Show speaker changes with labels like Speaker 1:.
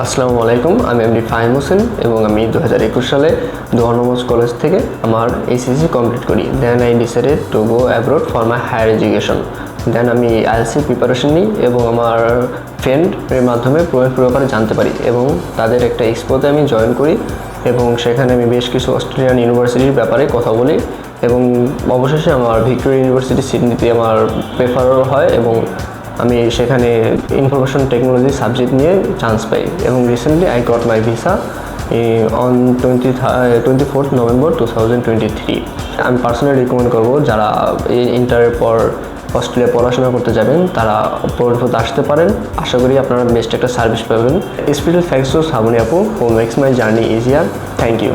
Speaker 1: আসসালামু আলাইকুম, আমি এমডি ফাহিম হোসেন এবং আমি 2021 সালে 𝗙𝗵𝗶𝗺 কলেজ থেকে আমার এইচএসসি কমপ্লিট করি। Then I decided to go abroad for my higher education. Then আমি আইএলসি প্রিপারেশন নিই এবং আমার ফ্রেন্ডের মাধ্যমে পুরোপুরি ব্যাপারে জানতে পারি এবং তাদের একটা এক্সপোতে আমি জয়েন করি এবং সেখানে আমি বেশ কিছু অস্ট্রেলিয়ান ইউনিভার্সিটির ব্যাপারে কথা বলি এবং অবশেষে আমার ভিক্টোরিয়া ইউনিভার্সিটি সিডনিতে আমার প্রেফার হয় এবং আমি সেখানে ইনফরমেশন টেকনোলজি সাবজেক্ট নিয়ে চান্স পাই এবং recently I got my visa on 24 November 2023। আমি পার্সোনালি রিকমেন্ড করবো যারা এই ইন্টারের পর অস্ট্রেলিয়া পড়াশোনা করতে যাবেন তারা পরবর্তীতে আসতে পারেন। আশা করি আপনারা বেস্ট একটা সার্ভিস পাবেন। স্পেশাল থ্যাঙ্কস টু শ্রাবণী আপু who makes my journey easier. Thank you.